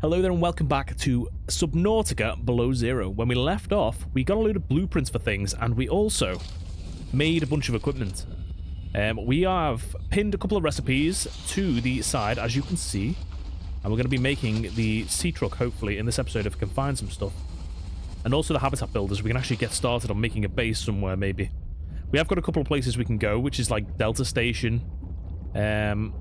Hello there and welcome back to Subnautica Below Zero. When we left off, we got a load of blueprints for things and we also made a bunch of equipment. We have pinned a couple of recipes to the side, as you can see. And we're going to be making the sea truck, hopefully, in this episode if we can find some stuff. And also the habitat builders. We can actually get started on making a base somewhere, maybe. We have got a couple of places we can go, which is like Delta Station. I'm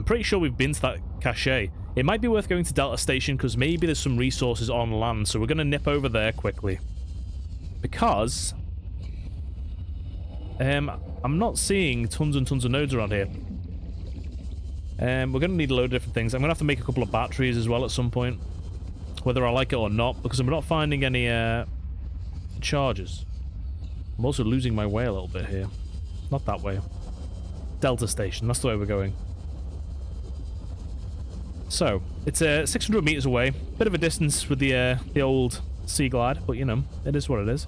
pretty sure we've been to that cache. It might be worth going to Delta Station because maybe there's some resources on land, so we're going to nip over there quickly. Because I'm not seeing tons and tons of nodes around here. We're going to need a load of different things. I'm going to have to make a couple of batteries as well at some point, whether I like it or not, because I'm not finding any charges. I'm also losing my way a little bit here. Not that way. Delta Station, that's the way we're going. So, it's 600 meters away. Bit of a distance with the old Sea Glide, but you know, it is what it is.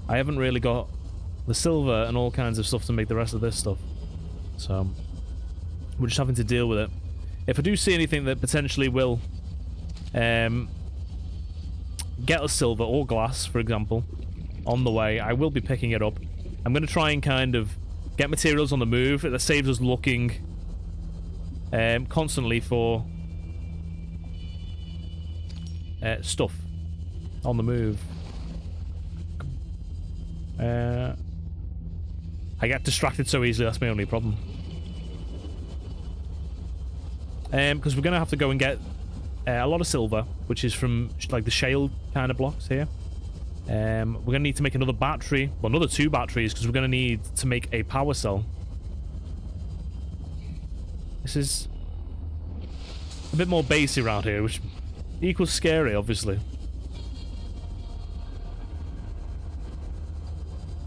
I haven't really got the silver and all kinds of stuff to make the rest of this stuff. So, we're just having to deal with it. If I do see anything that potentially will get us silver or glass, for example, on the way, I will be picking it up. I'm going to try and kind of get materials on the move that saves us looking constantly for stuff on the move. I get distracted so easily, that's my only problem. Because we're going to have to go and get a lot of silver, which is from like the shale kind of blocks here. We're going to need to make another battery, well, another 2 batteries, because we're going to need to make a power cell. This is a bit more basey around here, which equals scary, obviously.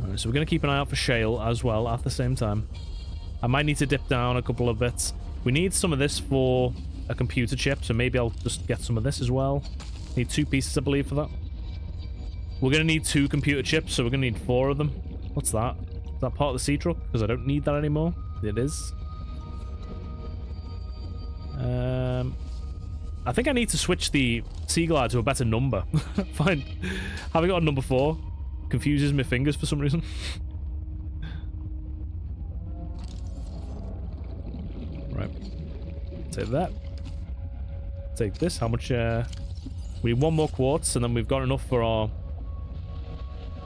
Alright, so we're going to keep an eye out for shale as well at the same time. I might need to dip down a couple of bits. We need some of this for a computer chip, so maybe I'll just get some of this as well. Need 2 pieces, I believe, for that. We're going to need 2 computer chips, so we're going to need 4 of them. What's that? Is that part of the sea truck? Because I don't need that anymore. It is. I think I need to switch the Sea Glide to a better number. Fine. Having got a number 4 confuses my fingers for some reason. Right. Take that. Take this. How much? We need 1 more quartz, and then we've got enough for our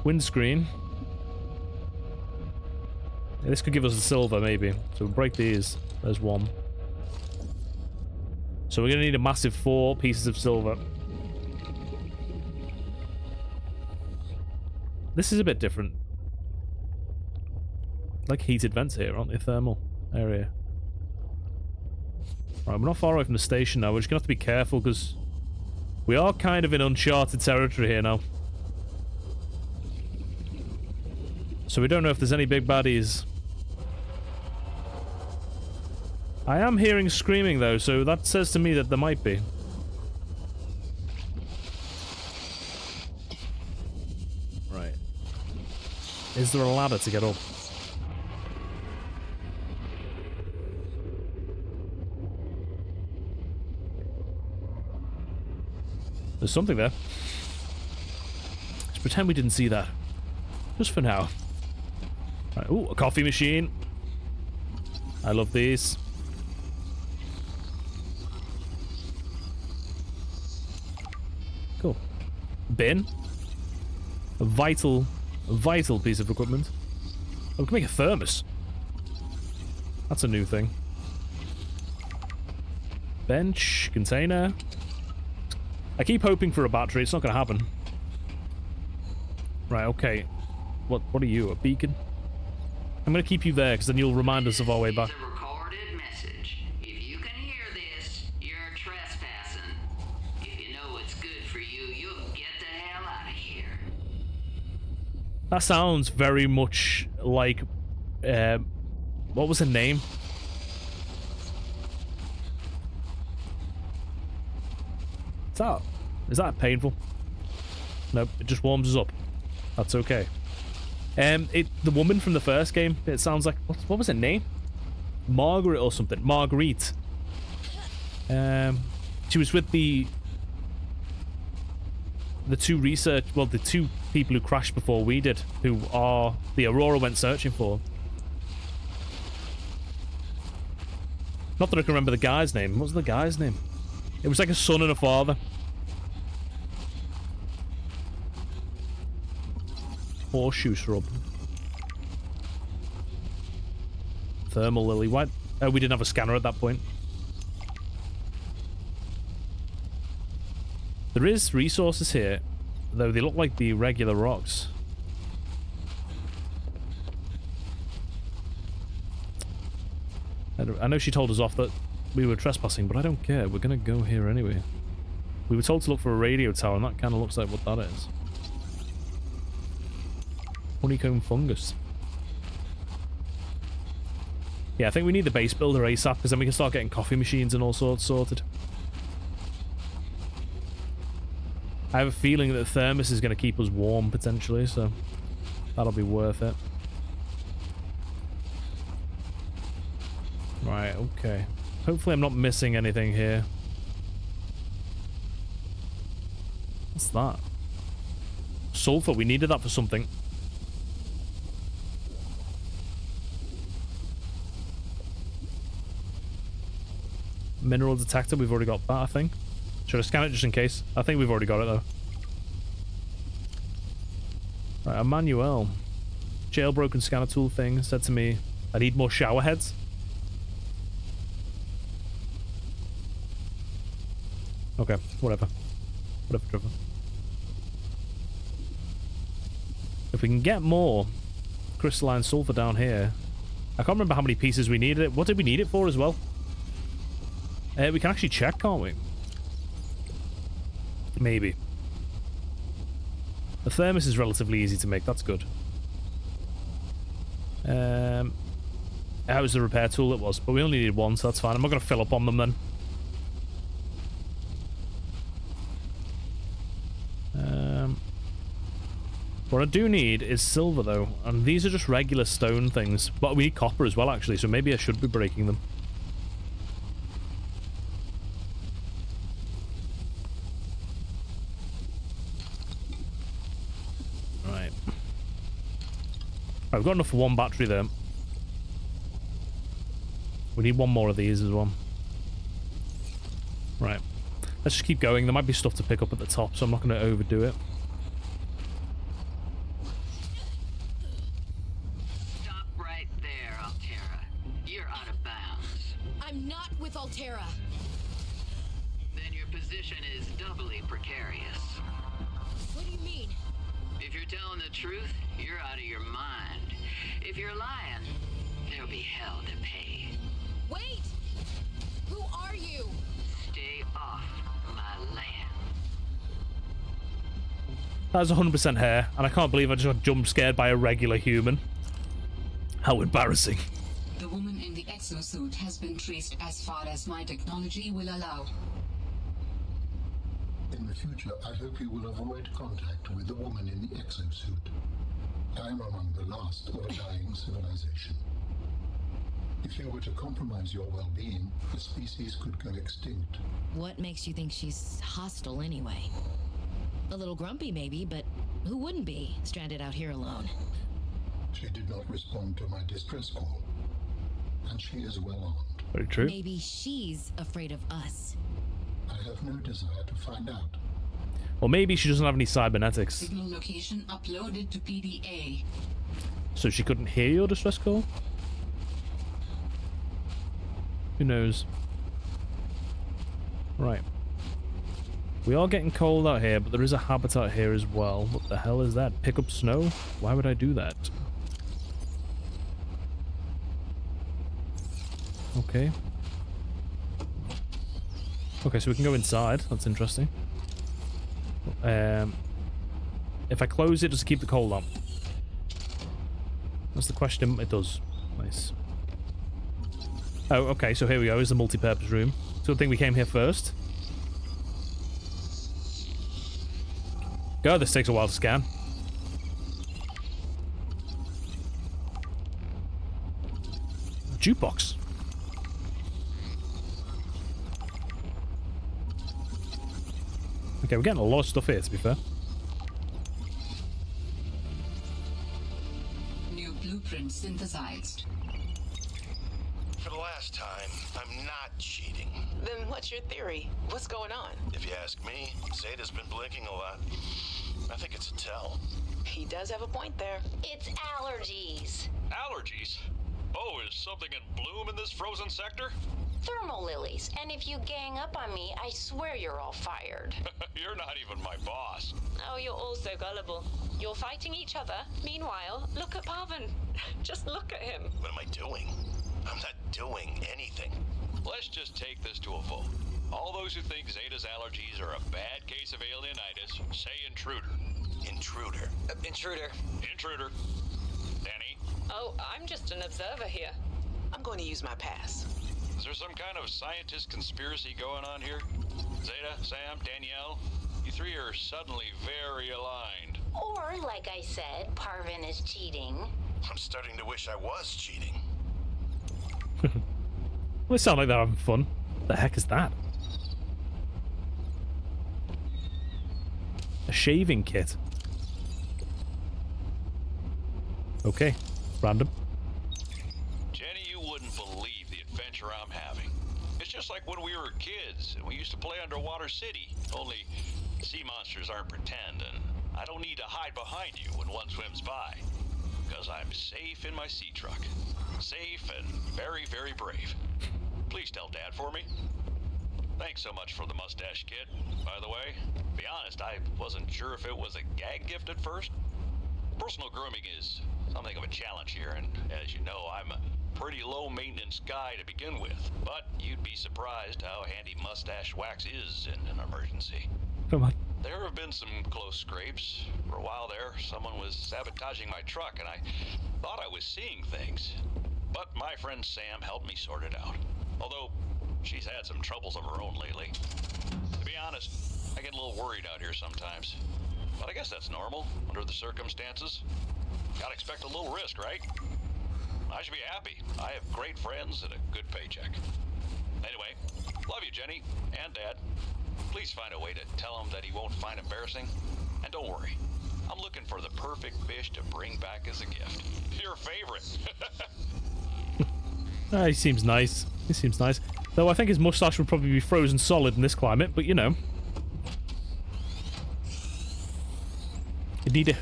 windscreen. Yeah, this could give us the silver, maybe. So we'll break these. There's 1. So we're going to need a massive 4 pieces of silver. This is a bit different. Like heated vents here, aren't they? Thermal area. Right, we're not far away from the station now. We're just going to have to be careful because we are kind of in uncharted territory here now. So we don't know if there's any big baddies. I am hearing screaming though, so that says to me that there might be. Right. Is there a ladder to get up? There's something there. Let's pretend we didn't see that. Just for now. Right. Ooh, a coffee machine. I love these. Cool. Bin. A vital piece of equipment. Oh, we can make a thermos. That's a new thing. Bench. Container. I keep hoping for a battery. It's not going to happen. Right, okay. What are you? A beacon? I'm going to keep you there, because then you'll remind us of our way back. It's a recorded message. If you can hear this, you're trespassing. If you know what's good for you, you'll get the hell out of here. That sounds very much like... what was her name? Is that painful? Nope, it just warms us up. That's okay. The woman from the first game, it sounds like... What was her name? Margaret or something. Marguerite. She was with the two the two people who crashed before we did, who are the Aurora went searching for. Not that I can remember the guy's name. What was the guy's name? It was like a son and a father. Horseshoe shrub. Thermal lily. Why? Oh, we didn't have a scanner at that point. There is resources here, though they look like the regular rocks. I know she told us off that we were trespassing, but I don't care. We're gonna go here anyway. We were told to look for a radio tower, and that kind of looks like what that is. Honeycomb fungus. Yeah, I think we need the base builder ASAP, because then we can start getting coffee machines and all sorts sorted. I have a feeling that the thermos is going to keep us warm, potentially, so that'll be worth it. Right, okay. Hopefully I'm not missing anything here. What's that? Sulfur, we needed that for something. Mineral detector, we've already got that, I think. Should I scan it just in case? I think we've already got it, though. Right, Emmanuel. Jailbroken scanner tool thing said to me, I need more shower heads. Okay, whatever. Whatever, Trevor. If we can get more crystalline sulfur down here. I can't remember how many pieces we needed it. What did we need it for as well? We can actually check, can't we? Maybe. The thermos is relatively easy to make. That's good. That was the repair tool it was, but we only needed one, so that's fine. I'm not going to fill up on them then. What I do need is silver though, and these are just regular stone things, but we need copper as well actually, so maybe I should be breaking them. Right. I've got enough for one battery there. We need one more of these as well. Right. Let's just keep going. There might be stuff to pick up at the top, so I'm not going to overdo it. Stop right there, Altera. You're out of bounds. I'm not with Altera. Then your position is doubly precarious. What do you mean? If you're telling the truth, you're out of your mind. If you're lying, there'll be hell to pay. Wait! Who are you? Stay off my land. That's 100% hair, and I can't believe I just got jump scared by a regular human. How embarrassing. The woman in the exosuit has been traced as far as my technology will allow. In the future, I hope you will avoid contact with the woman in the exosuit. I am among the last of a dying civilization. If you were to compromise your well-being, the species could go extinct. What makes you think she's hostile anyway? A little grumpy maybe, but who wouldn't be, stranded out here alone? She did not respond to my distress call, and she is well armed. Very true. Maybe she's afraid of us. I have no desire to find out. Or maybe she doesn't have any cybernetics, Signal location uploaded to PDA. so she couldn't hear your distress call? Who knows? Right. We are getting cold out here, but there is a habitat here as well. What the hell is that? Pick up snow? Why would I do that? Okay. Okay, so we can go inside. That's interesting. If I close it, does it keep the cold on? That's the question. It does. Nice. Oh, okay, so here we go. Is the multi-purpose room. So I think we came here first. God, this takes a while to scan. Jukebox. Okay, we're getting a lot of stuff here, to be fair. New blueprint synthesized. For the last time, I'm not cheating. Then what's your theory? What's going on? If you ask me, Zeta's been blinking a lot. I think it's a tell. He does have a point there. It's allergies. Allergies? Oh, is something in bloom in this frozen sector? Thermal lilies. And if you gang up on me, I swear you're all fired. You're not even my boss. Oh, you're all so gullible. You're fighting each other. Meanwhile, look at Pavan. Just look at him. What am I doing? I'm not doing anything. Let's just take this to a vote. All those who think Zeta's allergies are a bad case of alienitis, say intruder. Intruder. Intruder. Intruder. Danny, Oh, I'm just an observer here. I'm going to use my pass. is there some kind of scientist conspiracy going on here? Zeta, Sam, Danielle, you three are suddenly very aligned. Or, like I said, Parvin is cheating. I'm starting to wish I was cheating. Well, they sound like they're having fun. The heck is that? A shaving kit. Okay, random. Jenny, you wouldn't believe the adventure I'm having. It's just like when we were kids and we used to play Underwater City. Only sea monsters aren't pretend, and I don't need to hide behind you when one swims by. Because I'm safe in my sea truck. Safe and very, very brave. Please tell Dad for me. Thanks so much for the mustache kit, by the way. To be honest, I wasn't sure if it was a gag gift at first. Personal grooming is something of a challenge here, and as you know, I'm a pretty low-maintenance guy to begin with. But you'd be surprised how handy mustache wax is in an emergency. Come on. There have been some close scrapes. For a while there, someone was sabotaging my truck, and I thought I was seeing things. But my friend Sam helped me sort it out. Although, she's had some troubles of her own lately. To be honest, I get a little worried out here sometimes. But I guess that's normal, under the circumstances. Gotta expect a little risk, right? I should be happy. I have great friends and a good paycheck. Anyway, love you, Jenny, and Dad. Please find a way to tell him that he won't find embarrassing. And don't worry, I'm looking for the perfect fish to bring back as a gift. Your favorite. He seems nice. He seems nice. Though I think his mustache would probably be frozen solid in this climate, but you know. You need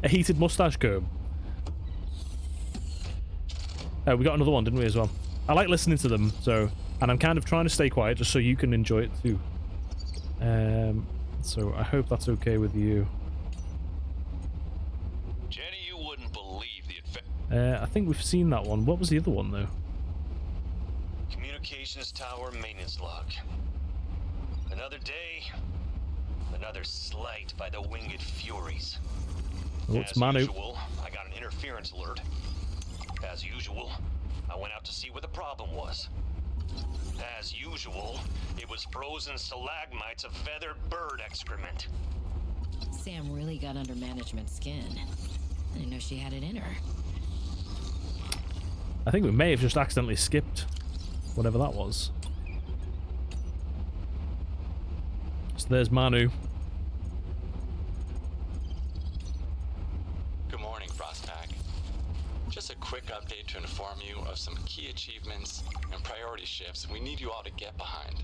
a heated mustache comb. Oh, we got another one, didn't we, as well? I like listening to them, so... And I'm kind of trying to stay quiet just so you can enjoy it too. So I hope that's okay with you. Jenny, you wouldn't believe the I think we've seen that one. What was the other one, though? Communications tower maintenance log. Another day, another slight by the winged furies. Oh, it's As Manu. usual, I got an interference alert. As usual, I went out to see what the problem was. As usual, it was frozen stalagmites of feathered bird excrement. Sam really got under management's skin. I didn't know she had it in her. I think we may have just accidentally skipped whatever that was. So there's Manu. Good morning, Frostpack. Just a quick update to inform you of some key achievements and priority shifts we need you all to get behind.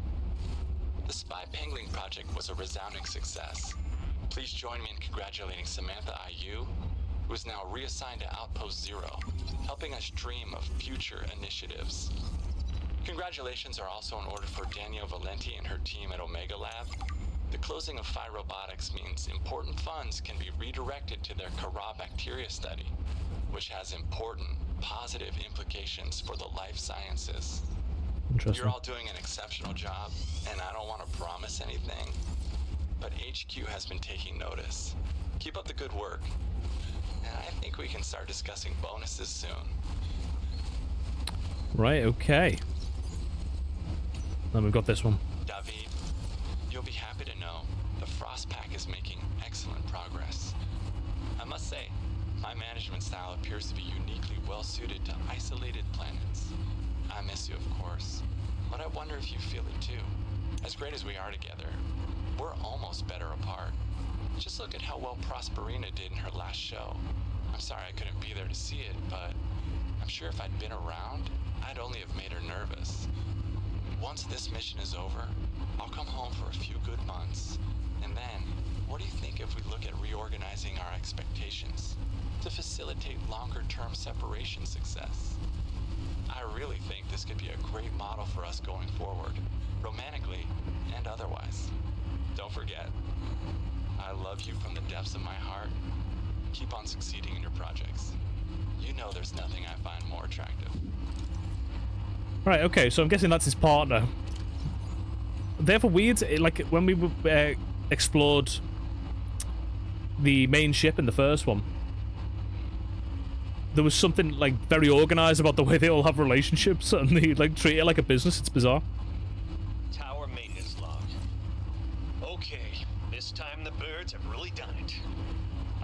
The Spy Pangling project was a resounding success. Please join me in congratulating Samantha IU, who is now reassigned to Outpost Zero, helping us dream of future initiatives. Congratulations are also in order for Danielle Valenti and her team at Omega Lab. The closing of Phi Robotics means important funds can be redirected to their Kara bacteria study, which has important, positive implications for the life sciences. Interesting. You're all doing an exceptional job, and I don't want to promise anything, but HQ has been taking notice. Keep up the good work, and I think we can start discussing bonuses soon. Right, okay. Then we've got this one. David, you'll be happy to know the Frost Pack is making excellent progress. I must say, my management style appears to be uniquely well suited to isolated planets. I miss you, of course, but I wonder if you feel it too. As great as we are together, we're almost better apart. Just look at how well Prosperina did in her last show. I'm sorry I couldn't be there to see it, but I'm sure if I'd been around, I'd only have made her nervous. Once this mission is over, I'll come home for a few good months. And then, what do you think if we look at reorganizing our expectations to facilitate longer-term separation success? I really think this could be a great model for us going forward, romantically and otherwise. Don't forget, I love you from the depths of my heart. Keep on succeeding in your projects. You know there's nothing I find more attractive. Right, okay, so I'm guessing that's his partner. They have a weird, like, when we explored the main ship in the first one, there was something, like, very organized about the way they all have relationships, and they, like, treat it like a business. It's bizarre. Tower maintenance log. Okay, this time the birds have really done it.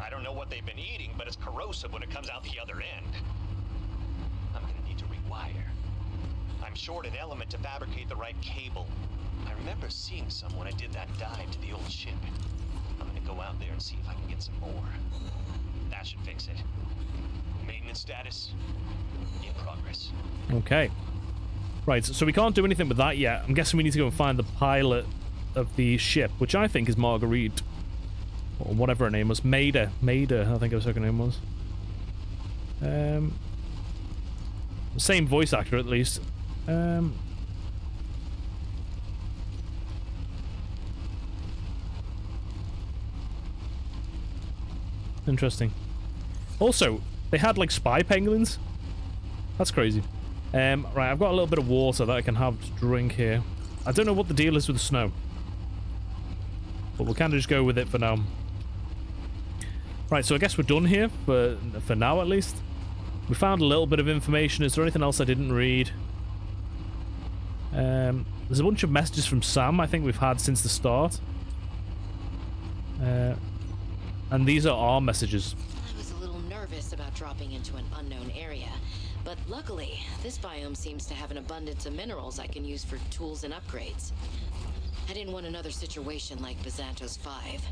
I don't know what they've been eating, but it's corrosive when it comes out the other end. I'm gonna need to rewire. I'm short an element to fabricate the right cable. I remember seeing some when I did that dive to the old ship. I'm gonna go out there and see if I can get some more. That should fix it. Maintenance status in progress. Okay. Right, so we can't do anything with that yet. I'm guessing we need to go and find the pilot of the ship, which I think is Marguerite. Or whatever her name was. Maida. Maida, I think her second name was. Same voice actor, at least. Interesting. Also, they had, like, spy penguins. That's crazy. Right, I've got a little bit of water that I can have to drink here. I don't know what the deal is with the snow, but we'll kind of just go with it for now. Right, so I guess we're done here, for now at least. We found a little bit of information. Is there anything else I didn't read? There's a bunch of messages from Sam I think we've had since the start. And these are our messages. I was a little nervous about dropping into an unknown area, but luckily, this biome seems to have an abundance of minerals I can use for tools and upgrades. I didn't want another situation like Bizantos 5.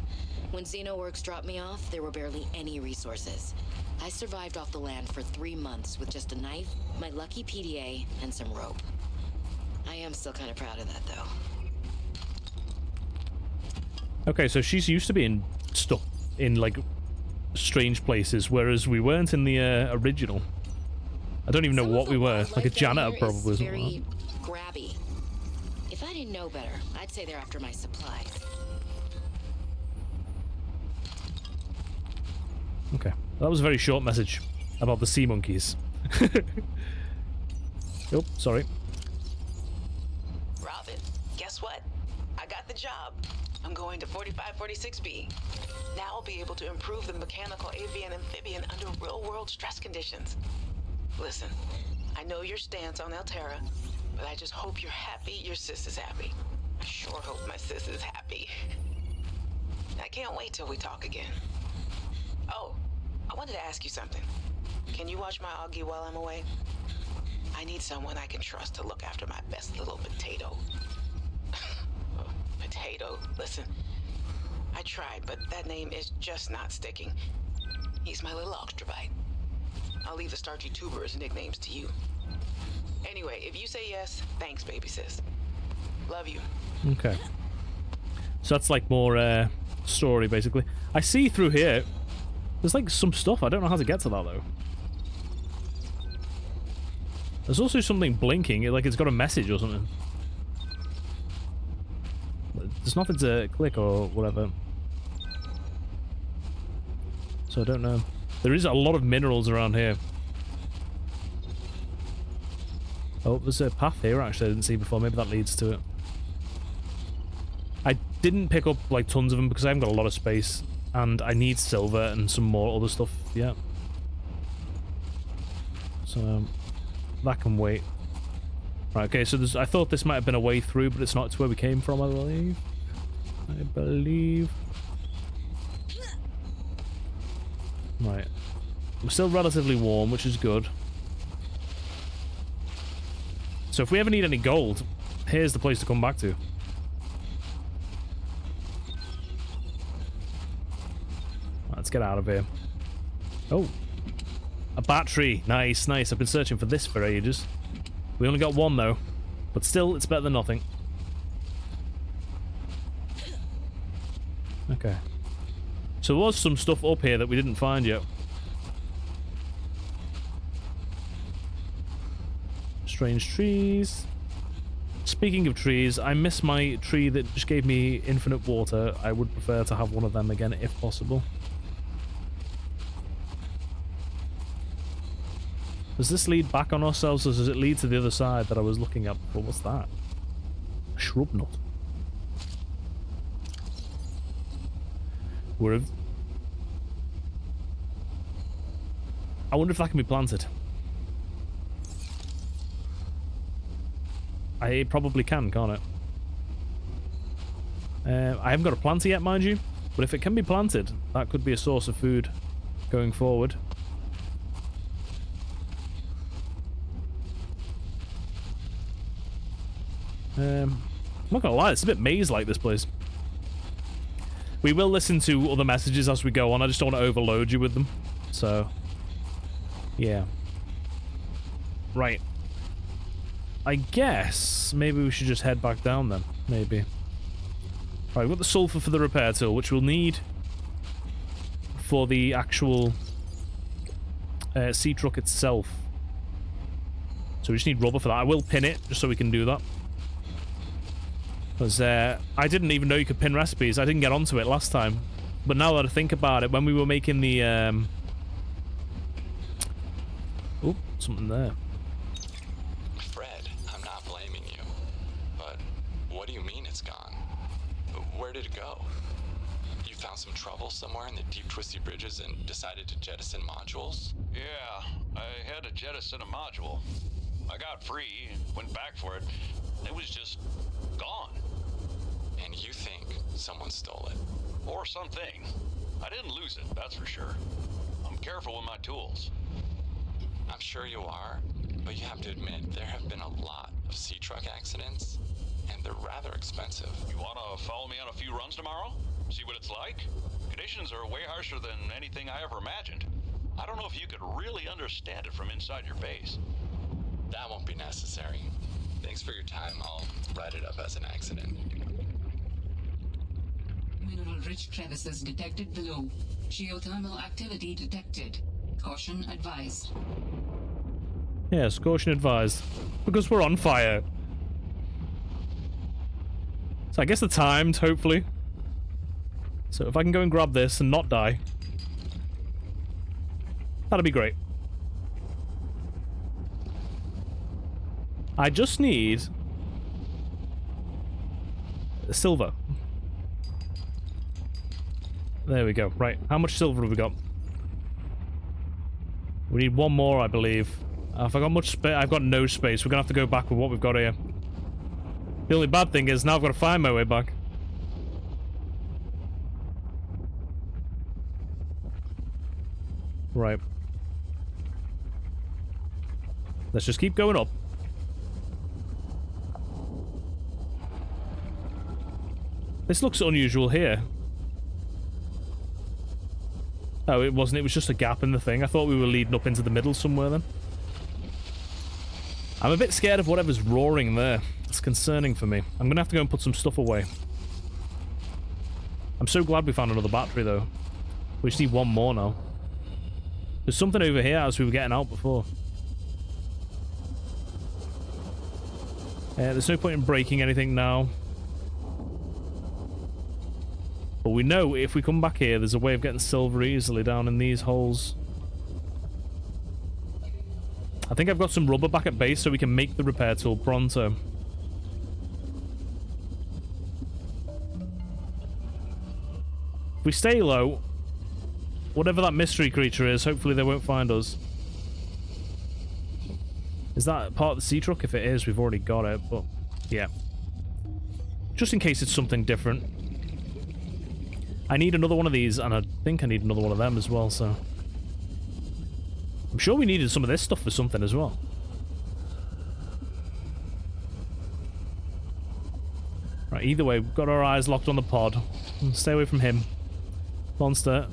When Xenoworks dropped me off, there were barely any resources. I survived off the land for 3 months with just a knife, my lucky PDA, and some rope. I am still kind of proud of that, though. Okay, so she's used to being stuck in, like, strange places, whereas we weren't in the original. I don't even know what we were. Like a janitor, probably. Very grabby. If I didn't know better, I'd say they're after my supplies. Okay. That was a very short message about the sea monkeys. Oh, sorry. Robin, guess what? I got the job. I'm going to 4546B. Now I'll be able to improve the mechanical avian amphibian under real-world stress conditions. Listen, I know your stance on Altera, but I just hope you're happy your sis is happy. I sure hope my sis is happy. I can't wait till we talk again. Oh, I wanted to ask you something. Can you watch my Augie while I'm away? I need someone I can trust to look after my best little potato. Oh, potato. Listen, I tried, but that name is just not sticking. He's my little extrovite. I'll leave the starchy tubers nicknames to you. Anyway, if you say yes, thanks, baby sis. Love you. Okay. So that's like more story, basically. I see through here. There's like some stuff. I don't know how to get to that, though. There's also something blinking, like it's got a message or something. There's nothing to click or whatever. So I don't know. There is a lot of minerals around here. Oh, there's a path here, actually, I didn't see before. Maybe that leads to it. I didn't pick up, like, tons of them because I haven't got a lot of space. And I need silver and some more other stuff, yeah. So, that can wait. Right, okay, so I thought this might have been a way through, but it's not. It's where we came from, I believe. Right. We're still relatively warm, which is good. So if we ever need any gold, here's the place to come back to. get out of here. Oh. A battery. Nice, nice. I've been searching for this for ages. We only got one, though. But still, it's better than nothing. Okay. So there was some stuff up here that we didn't find yet. Strange trees. Speaking of trees, I miss my tree that just gave me infinite water. I would prefer to have one of them again if possible. Does this lead back on ourselves, or does it lead to the other side that I was looking at before? What's that? A shrub nut. I wonder if that can be planted. It probably can, can't it? I haven't got a planter yet, mind you, but if it can be planted, that could be a source of food going forward. I'm not gonna lie, it's a bit maze-like, this place. We will listen to other messages as we go on. I just don't want to overload you with them. So, yeah. Right. I guess maybe we should just head back down then. Maybe. Right, we've got the sulfur for the repair tool, which we'll need for the actual sea truck itself. So we just need rubber for that. I will pin it just so we can do that. Because I didn't even know you could pin recipes. I didn't get onto it last time. But now that I think about it, when we were making the... Oh, something there. Fred, I'm not blaming you. But what do you mean it's gone? Where did it go? You found some trouble somewhere in the deep twisty bridges and decided to jettison modules? Yeah, I had to jettison a module. I got free, went back for it. It was just gone. And you think someone stole it? Or something. I didn't lose it, that's for sure. I'm careful with my tools. I'm sure you are, but you have to admit there have been a lot of sea truck accidents, and they're rather expensive. You wanna follow me on a few runs tomorrow? See what it's like? Conditions are way harsher than anything I ever imagined. I don't know if you could really understand it from inside your base. That won't be necessary. Thanks for your time. I'll write it up as an accident. Mineral-rich crevices detected below. Geothermal activity detected. Caution advised. Yes, caution advised. Because we're on fire. So I guess they're timed, hopefully. So if I can go and grab this and not die, that'd be great. I just need silver. There we go. Right, how much silver have we got? We need one more, I believe. Have I got much space? I've got no space. We're gonna have to go back with what we've got here. The only bad thing is now I've got to find my way back. Right. Let's just keep going up. This looks unusual here. Oh, it wasn't. It was just a gap in the thing. I thought we were leading up into the middle somewhere then. I'm a bit scared of whatever's roaring there. It's concerning for me. I'm going to have to go and put some stuff away. I'm so glad we found another battery, though. We just need one more now. There's something over here as we were getting out before. There's no point in breaking anything now. But we know if we come back here, there's a way of getting silver easily down in these holes. I think I've got some rubber back at base so we can make the repair tool pronto. If we stay low, whatever that mystery creature is, hopefully they won't find us. Is that part of the sea truck? If it is, we've already got it, but yeah. Just in case it's something different. I need another one of these, and I think I need another one of them as well, so... I'm sure we needed some of this stuff for something as well. Right, either way, we've got our eyes locked on the pod. Stay away from him. Monster.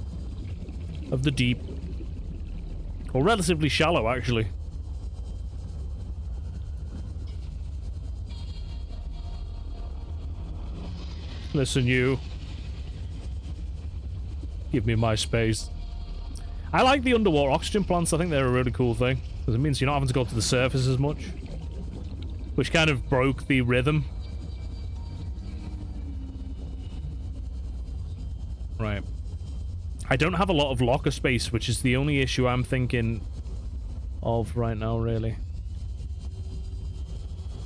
of the deep. Or relatively shallow, actually. Listen, you. Give me my space. I like the underwater oxygen plants. I think they're a really cool thing. Because it means you're not having to go up to the surface as much. Which kind of broke the rhythm. Right. I don't have a lot of locker space, which is the only issue I'm thinking of right now, really.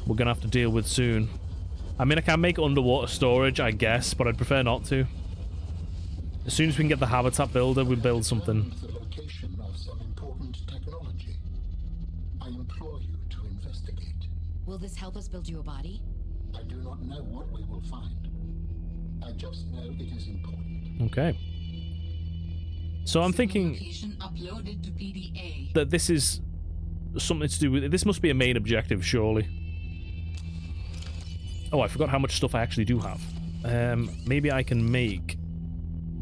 We're going to have to deal with soon. I mean, I can make underwater storage, I guess, but I'd prefer not to. As soon as we can get the habitat builder, we'll build something. The location of some important technology. I implore you to investigate. Will this help us build you a body? I do not know what we will find. I just know it is important. Okay. So I'm thinking Location uploaded to PDA. that this is something to do with... This must be a main objective, surely. Oh, I forgot how much stuff I actually do have. Maybe I can make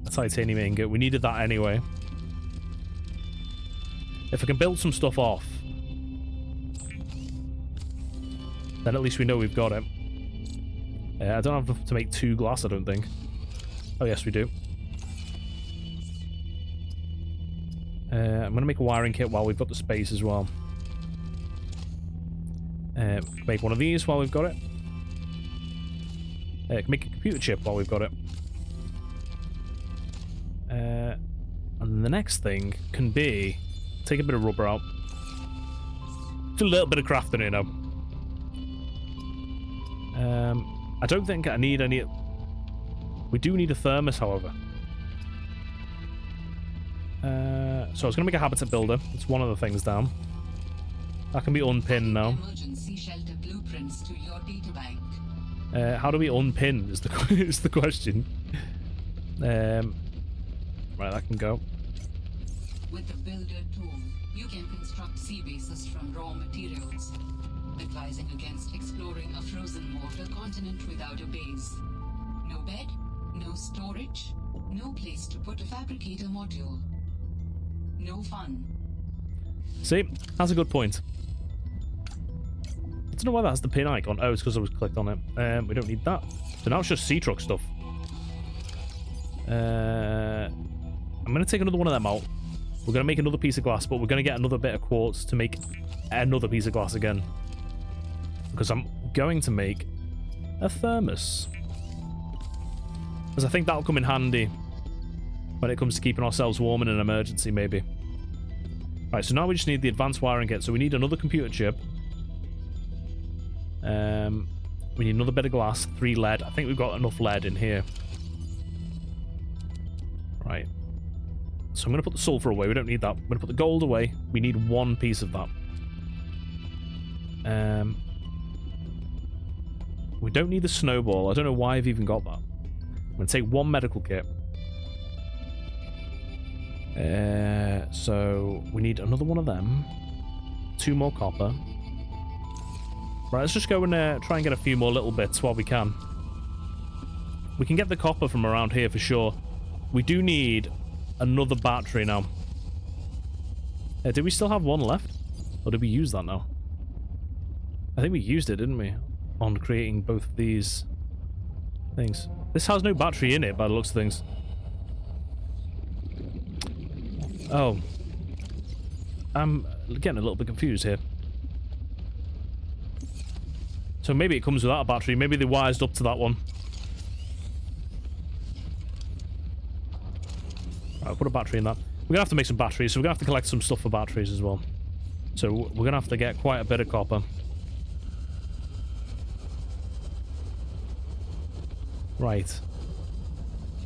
a titanium ingot. We needed that anyway. If I can build some stuff off, then at least we know we've got it. I don't have enough to make 2 glass, I don't think. Oh, yes, we do. I'm going to make a wiring kit while we've got the space as well. Make one of these while we've got it. Make a computer chip while we've got it. And the next thing can be... Take a bit of rubber out. Do a little bit of crafting, you know. I don't think I need any... We do need a thermos, however. So I was going to make a habitat builder. It's one of the things down. That can be unpinned now. Emergency shelter blueprints to your databank. How do we unpin is the question. Right, that can go. With the builder tool, you can construct sea bases from raw materials, advising against exploring a frozen water continent without a base. No bed, no storage, no place to put a fabricator module. No fun. See, that's a good point. I don't know why that's the pin icon. Oh, it's because I was clicked on it. We don't need that. So now it's just sea truck stuff. I'm going to take another one of them out. We're going to make another piece of glass, but we're going to get another bit of quartz to make another piece of glass again. Because I'm going to make a thermos. Because I think that'll come in handy when it comes to keeping ourselves warm in an emergency, maybe. Right, so now we just need the advanced wiring kit. So we need another computer chip. We need another bit of glass, 3 lead. I think we've got enough lead in here. Right. So I'm going to put the sulfur away. We don't need that. I'm going to put the gold away. We need 1 piece of that. We don't need the snowball. I don't know why I've even got that. I'm going to take 1 medical kit. So we need another one of them. 2 more copper. Right, let's just go and try and get a few more little bits while we can. We can get the copper from around here for sure. We do need another battery now. Did we still have 1 left? Or did we use that now? I think we used it, didn't we? On creating both of these things. This has no battery in it by the looks of things. Oh. I'm getting a little bit confused here. So maybe it comes without a battery. Maybe they wised up to that one. I'll put a battery in that. We're going to have to make some batteries, so we're going to have to collect some stuff for batteries as well. So we're going to have to get quite a bit of copper. Right. So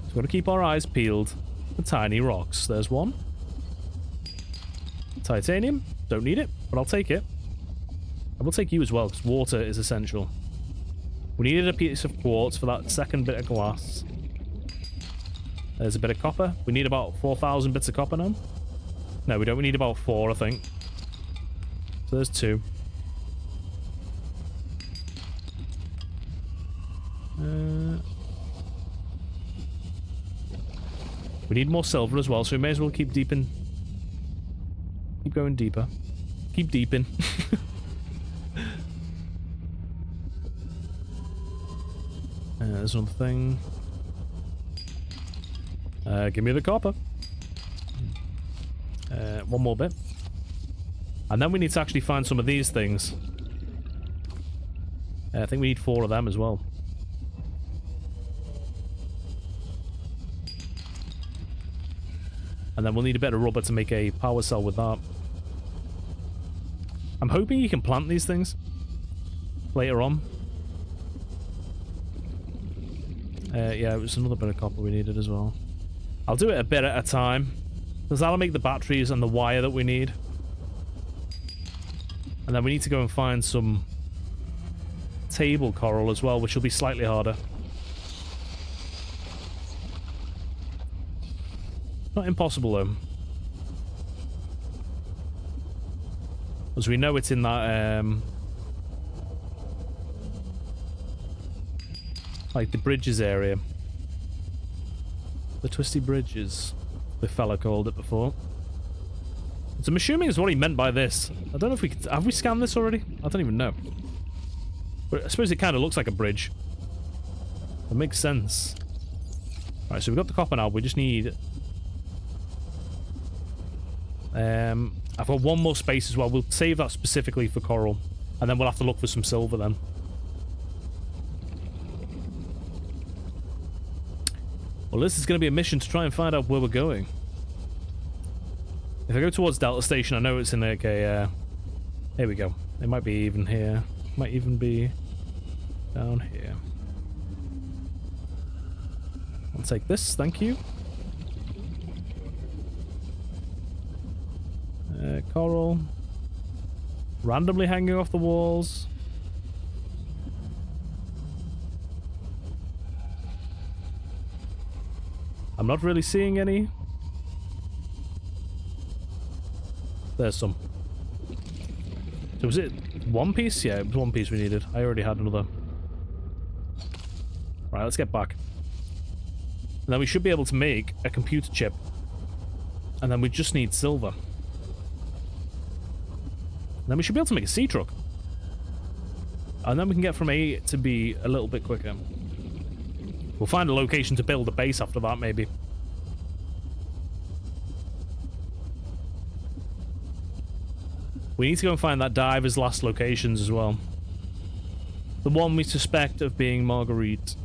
we've got to keep our eyes peeled for tiny rocks. There's 1. Titanium. Don't need it, but I'll take it. I will take you as well, because water is essential. We needed a piece of quartz for that second bit of glass. There's a bit of copper. We need about 4,000 bits of copper now. No, we don't. We need about 4, I think. So there's 2. We need more silver as well, so we may as well keep deeping. Keep going deeper. Keep deeping. There's another thing. Give me the copper. One more bit. And then we need to actually find some of these things. I think we need 4 of them as well. And then we'll need a bit of rubber to make a power cell with that. I'm hoping you can plant these things later on. Yeah, it was another bit of copper we needed as well. I'll do it a bit at a time, because that'll make the batteries and the wire that we need. And then we need to go and find some table coral as well, which will be slightly harder. Not impossible though. As we know it's in that, like the bridges area. The twisty bridges, the fella called it before. So I'm assuming is what he meant by this. I don't know if we could, have we scanned this already? I don't even know. But I suppose it kind of looks like a bridge. That makes sense. Right, so we've got the copper now. We just need... I've got one more space as well. We'll save that specifically for coral. And then we'll have to look for some silver then. Well, this is going to be a mission to try and find out where we're going. If I go towards Delta Station, I know it's in like a... here we go. It might be even here. Might even be down here. I'll take this, thank you. Coral. Randomly hanging off the walls. I'm not really seeing any. There's some. So was it one piece? Yeah, it was one piece we needed. I already had another. Right, let's get back. And then we should be able to make a computer chip. And then we just need silver. And then we should be able to make a sea truck. And then we can get from A to B a little bit quicker. We'll find a location to build a base after that, maybe. We need to go and find that diver's last locations as well. The one we suspect of being Marguerite.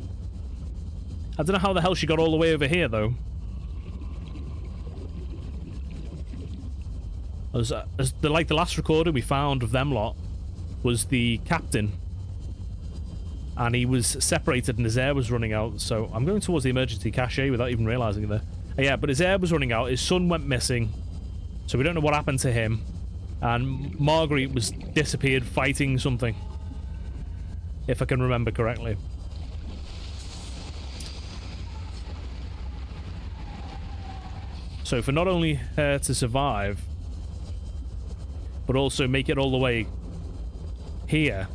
I don't know how the hell she got all the way over here, though. Like the last recording we found of them lot was the captain. And he was separated and his air was running out. So I'm going towards the emergency cache without even realizing it there. Yeah, but his air was running out. His son went missing. So we don't know what happened to him. And Marguerite was disappeared fighting something. If I can remember correctly. So for not only her to survive, but also make it all the way here.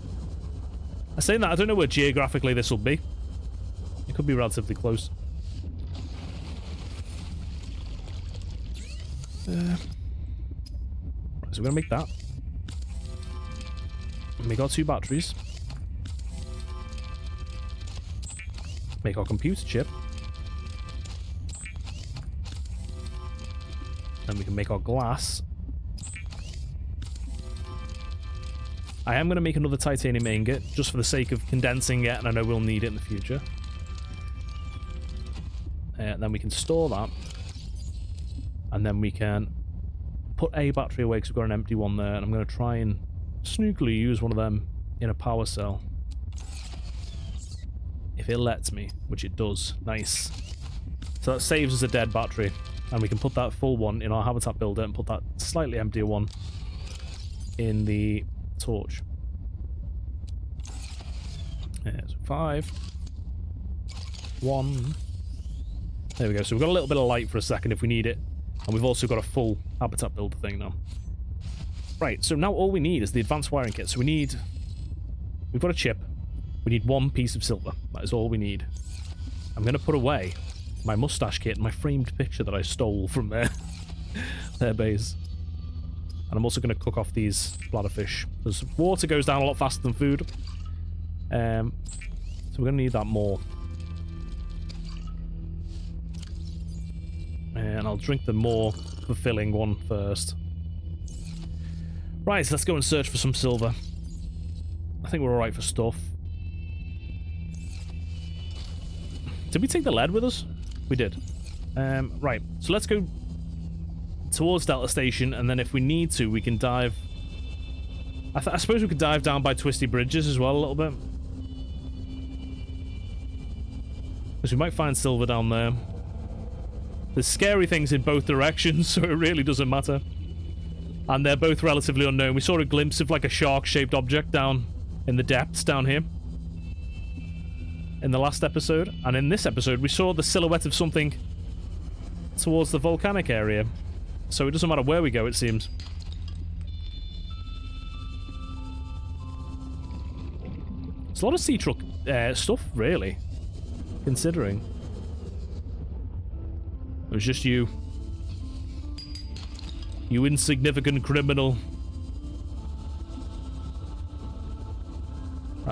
I'm saying that, I don't know where geographically this will be. It could be relatively close. So we're going to make that. Make our 2 batteries. Make our computer chip. Then we can make our glass. I am going to make another titanium ingot, just for the sake of condensing it, and I know we'll need it in the future. Then we can store that. And then we can put a battery away, because we've got an empty one there, and I'm going to try and sneakily use one of them in a power cell. If it lets me, which it does. Nice. So that saves us a dead battery. And we can put that full one in our habitat builder and put that slightly emptier one in the torch. So 5. 1. There we go. So we've got a little bit of light for a second if we need it. And we've also got a full habitat builder thing now. Right, so now all we need is the advanced wiring kit. So we've got a chip. We need 1 piece of silver. That is all we need. I'm going to put away my mustache kit, my framed picture that I stole from their base. And I'm also going to cook off these bladderfish, because water goes down a lot faster than food. So we're going to need that more. And I'll drink the more fulfilling one first. Right, so let's go and search for some silver. I think we're alright for stuff. Did we take the lead with us? We did. Right, so let's go towards Delta Station, and then if we need to, we can dive... I suppose we could dive down by Twisty Bridges as well a little bit. Because we might find silver down there. There's scary things in both directions, so it really doesn't matter. And they're both relatively unknown. We saw a glimpse of like a shark-shaped object down in the depths down here in the last episode. And in this episode, we saw the silhouette of something towards the volcanic area. So it doesn't matter where we go, it seems. There's a lot of sea truck stuff, really. Considering. It was just you. You insignificant criminal.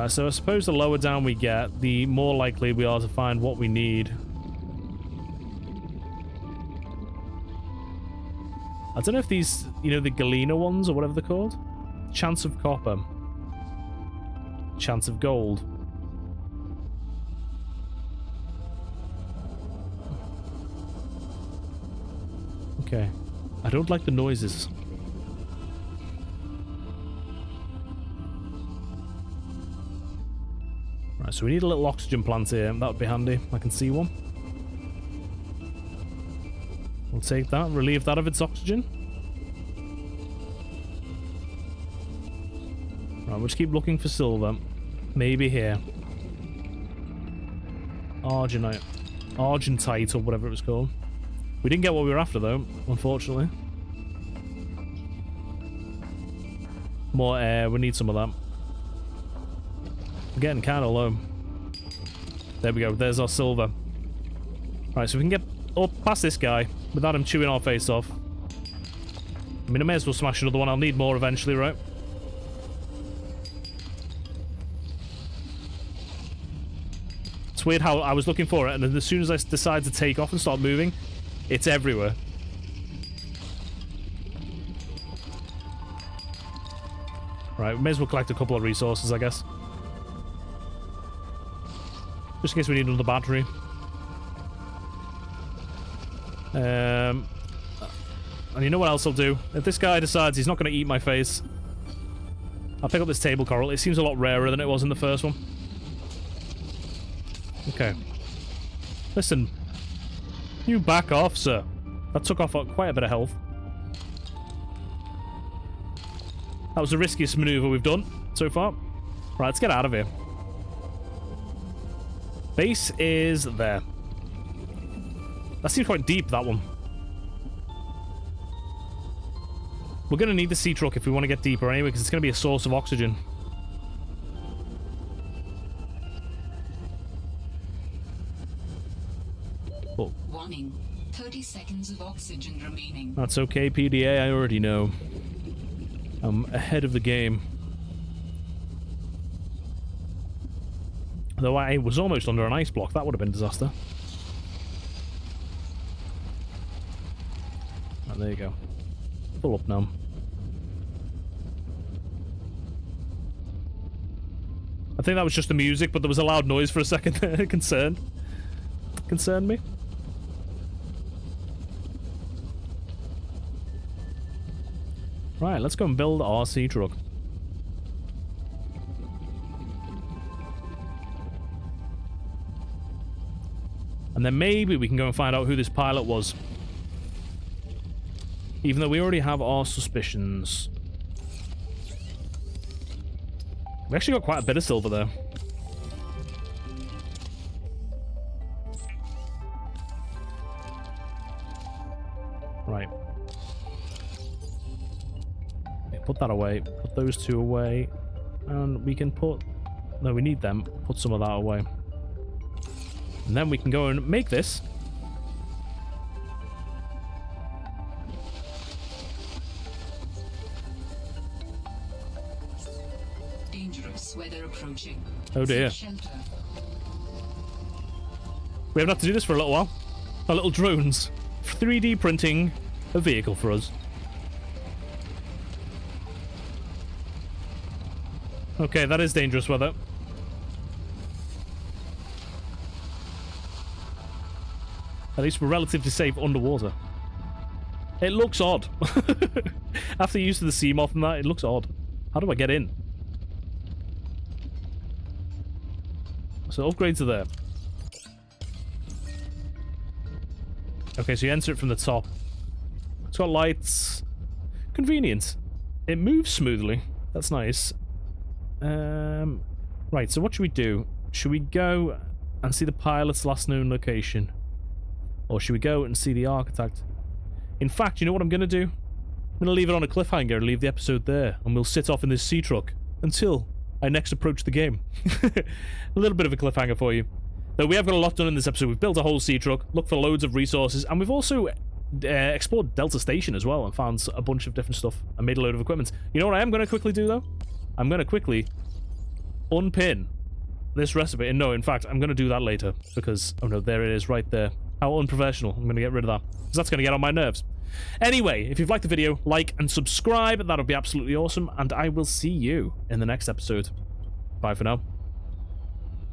So I suppose the lower down we get, the more likely we are to find what we need. I don't know if these, you know, the Galena ones or whatever they're called? Chance of copper. Chance of gold. Okay. I don't like the noises. Right, so we need a little oxygen plant here. That would be handy. I can see one. We'll take that, relieve that of its oxygen. Right, we'll just keep looking for silver. Maybe here. Argentite. Argentite, or whatever it was called. We didn't get what we were after, though, unfortunately. More air, we need some of that. We're getting kind of low. There we go, there's our silver. Right, so we can get up past this guy without him chewing our face off. I mean, I may as well smash another one. I'll need more eventually, right? It's weird how I was looking for it, and then as soon as I decide to take off and start moving, it's everywhere. Right, we may as well collect a couple of resources, I guess. Just in case we need another battery. And you know what else I'll do? If this guy decides he's not going to eat my face, I'll pick up this table coral. It seems a lot rarer than it was in the first one. Okay. Listen. You back off, sir. That took off quite a bit of health. That was the riskiest maneuver we've done so far. Right, let's get out of here. Base is there. That seems quite deep, that one. We're going to need the sea truck if we want to get deeper anyway, because it's going to be a source of oxygen. Oh. Warning. 30 seconds of oxygen remaining. That's okay, PDA. I already know. I'm ahead of the game. Though I was almost under an ice block. That would have been a disaster. Right, there you go. Full up now. I think that was just the music, but there was a loud noise for a second there. Concerned me. Right, let's go and build our sea truck. And then maybe we can go and find out who this pilot was. Even though we already have our suspicions. We actually got quite a bit of silver there. Right. Okay, put that away. Put those two away. And we can put... No, we need them. Put some of that away. And then we can go and make this. approaching. Oh dear. Seek shelter. We haven't had to do this for a little while. Our little drones 3D printing a vehicle for us. Okay, that is dangerous weather. At least we're relatively safe underwater. It looks odd. After use of the sea moth and that, it looks odd. How do I get in? So upgrades are there. Okay, so you enter it from the top. It's got lights. Convenient. It moves smoothly. That's nice. Right, so what should we do? Should we go and see the pilot's last known location? Or should we go and see the architect? In fact, you know what I'm going to do? I'm going to leave it on a cliffhanger and leave the episode there. And we'll sit off in this sea truck until I next approach the game. A little bit of a cliffhanger for you. Though we have got a lot done in this episode. We've built a whole sea truck, looked for loads of resources, and we've also explored Delta Station as well and found a bunch of different stuff and made a load of equipment. You know what I am going to quickly do, though? I'm going to quickly unpin this recipe. And no, in fact, I'm going to do that later because, oh no, there it is right there. How unprofessional. I'm going to get rid of that because that's going to get on my nerves. Anyway, if you've liked the video, like and subscribe. That would be absolutely awesome. And I will see you in the next episode. Bye for now.